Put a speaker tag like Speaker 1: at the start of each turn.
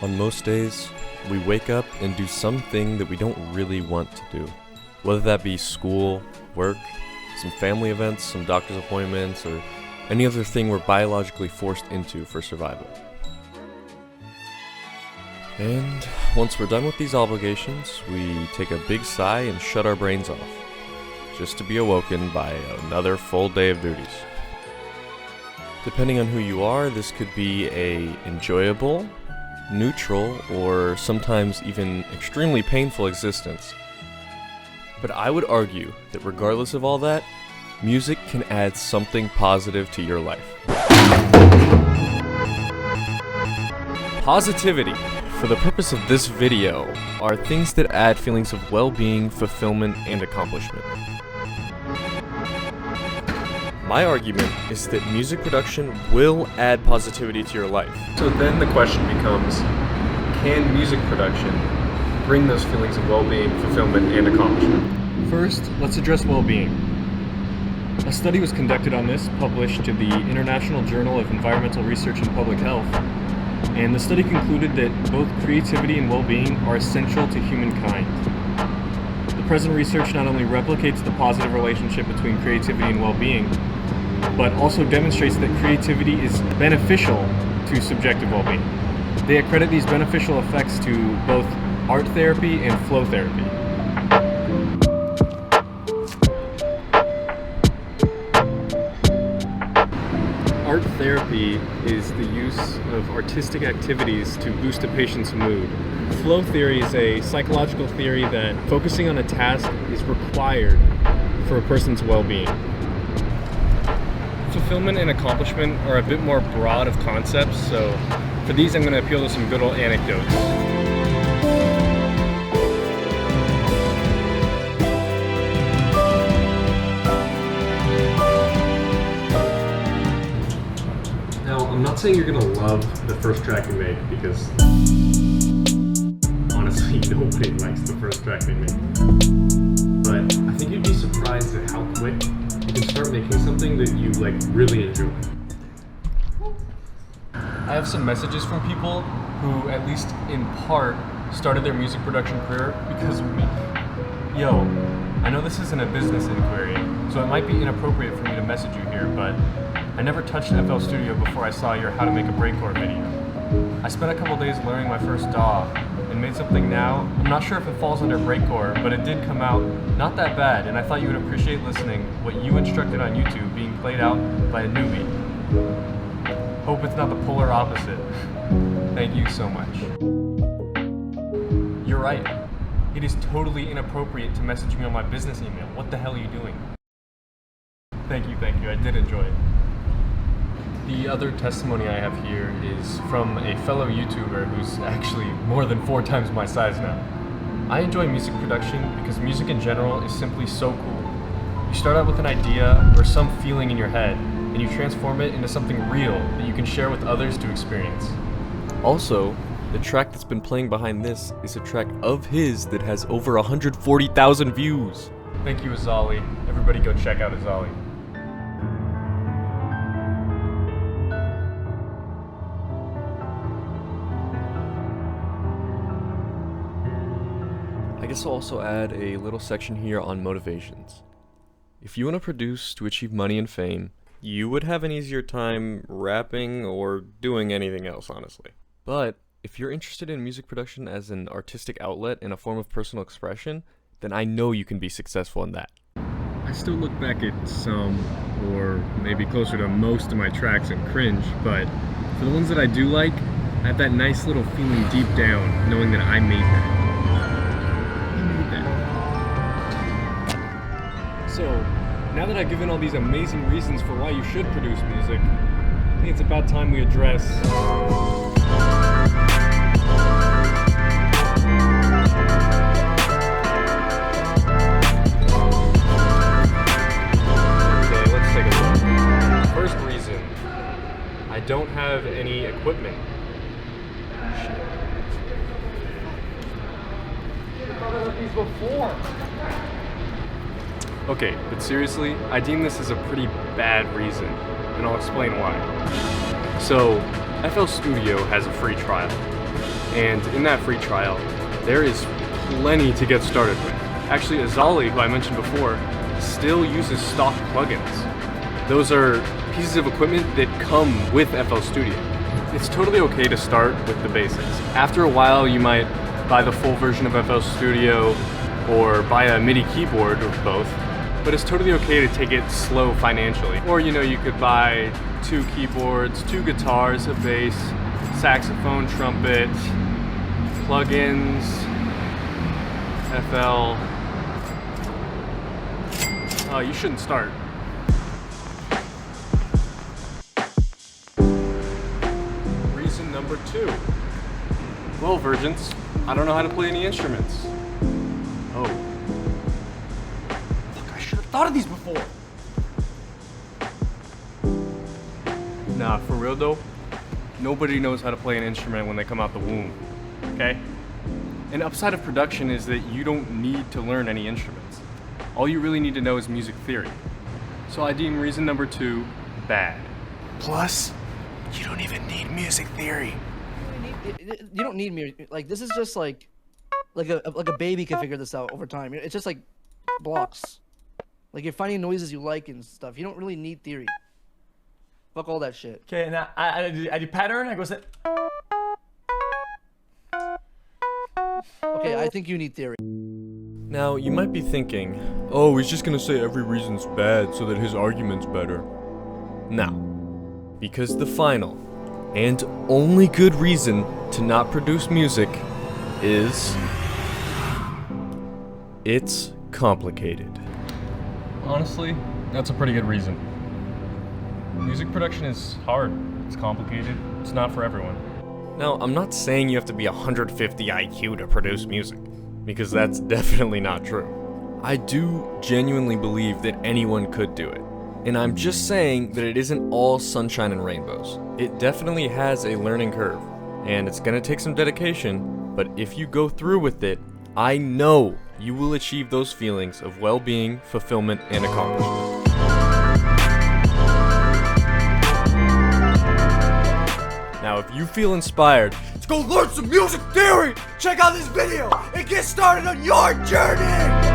Speaker 1: On most days, we wake up and do something that we don't really want to do. Whether that be school, work, some family events, some doctor's appointments, or any other thing we're biologically forced into for survival. And once we're done with these obligations, we take a big sigh and shut our brains off, just to be awoken by another full day of duties. Depending on who you are, this could be a enjoyable, neutral, or sometimes even extremely painful existence. But I would argue that regardless of all that, music can add something positive to your life. Positivity, for the purpose of this video, are things that add feelings of well-being, fulfillment, and accomplishment. My argument is that music production will add positivity to your life.
Speaker 2: So then the question becomes, can music production bring those feelings of well-being, fulfillment, and accomplishment?
Speaker 3: First, let's address well-being. A study was conducted on this, published to the International Journal of Environmental Research and Public Health, and the study concluded that both creativity and well-being are essential to humankind. The present research not only replicates the positive relationship between creativity and well-being, but also demonstrates that creativity is beneficial to subjective well-being. They accredit these beneficial effects to both art therapy and flow therapy. Art therapy is the use of artistic activities to boost a patient's mood. Flow theory is a psychological theory that focusing on a task is required for a person's well-being. Fulfillment and accomplishment are a bit more broad of concepts, so for these I'm going to appeal to some good old anecdotes.
Speaker 2: Now, I'm not saying you're going to love the first track you make, because honestly, nobody likes the first track they make. But I think you'd be surprised at how quick you can start making something that you really enjoy.
Speaker 3: I have some messages from people who, at least in part, started their music production career because of me. Yo, I know this isn't a business inquiry, so it might be inappropriate for me to message you here, but I never touched FL Studio before I saw your How to Make a Breakcore video. I spent a couple days learning my first DAW and made something now. I'm not sure if it falls under breakcore, but it did come out not that bad, and I thought you would appreciate listening what you instructed on YouTube being played out by a newbie. Hope it's not the polar opposite. Thank you so much. You're right. It is totally inappropriate to message me on my business email. What the hell are you doing? Thank you. I did enjoy it. The other testimony I have here is from a fellow YouTuber who's actually more than 4 times my size now. I enjoy music production because music in general is simply so cool. You start out with an idea or some feeling in your head, and you transform it into something real that you can share with others to experience.
Speaker 1: Also, the track that's been playing behind this is a track of his that has over 140,000 views.
Speaker 3: Thank you, AZALI. Everybody go check out AZALI.
Speaker 1: I guess I'll also add a little section here on motivations. If you want to produce to achieve money and fame, you would have an easier time rapping or doing anything else, honestly. But if you're interested in music production as an artistic outlet and a form of personal expression, then I know you can be successful in that.
Speaker 3: I still look back at some, or maybe closer to most of my tracks and cringe, but for the ones that I do like, I have that nice little feeling deep down, knowing that I made that. So, now that I've given all these amazing reasons for why you should produce music, I think it's about time we address... Okay, let's take a look. First reason, I don't have any equipment. Shit. I thought about these before. Okay, but seriously, I deem this as a pretty bad reason, and I'll explain why. So, FL Studio has a free trial. And in that free trial, there is plenty to get started with. Actually, AZALI, who I mentioned before, still uses stock plugins. Those are pieces of equipment that come with FL Studio. It's totally okay to start with the basics. After a while, you might buy the full version of FL Studio or buy a MIDI keyboard or both, but it's totally okay to take it slow financially. Or you could buy 2 keyboards, 2 guitars, a bass, saxophone, trumpet, plugins, FL. You shouldn't start. Reason number 2. Well, virgins, I don't know how to play any instruments. Oh. Fuck, I should have thought of these before. Nah, for real though, nobody knows how to play an instrument when they come out the womb, okay? An upside of production is that you don't need to learn any instruments. All you really need to know is music theory. So I deem reason number 2 bad. Plus, you don't even need music theory.
Speaker 4: You don't need music. Like, this is just like a baby can figure this out over time. It's just like blocks. Like, you're finding noises you like and stuff. You don't really need theory. Fuck all that shit.
Speaker 5: Okay, now I do pattern. I go set.
Speaker 4: Okay, I think you need theory.
Speaker 1: Now, you might be thinking, oh, he's just gonna say every reason's bad so that his argument's better. Now, because the final and only good reason to not produce music is it's complicated.
Speaker 3: Honestly, that's a pretty good reason. Music production is hard, it's complicated, it's not for everyone.
Speaker 1: Now, I'm not saying you have to be 150 IQ to produce music, because that's definitely not true. I do genuinely believe that anyone could do it. And I'm just saying that it isn't all sunshine and rainbows. It definitely has a learning curve, and it's gonna take some dedication, but if you go through with it, I know you will achieve those feelings of well-being, fulfillment, and accomplishment. Now, if you feel inspired to go learn some music theory, check out this video and get started on your journey!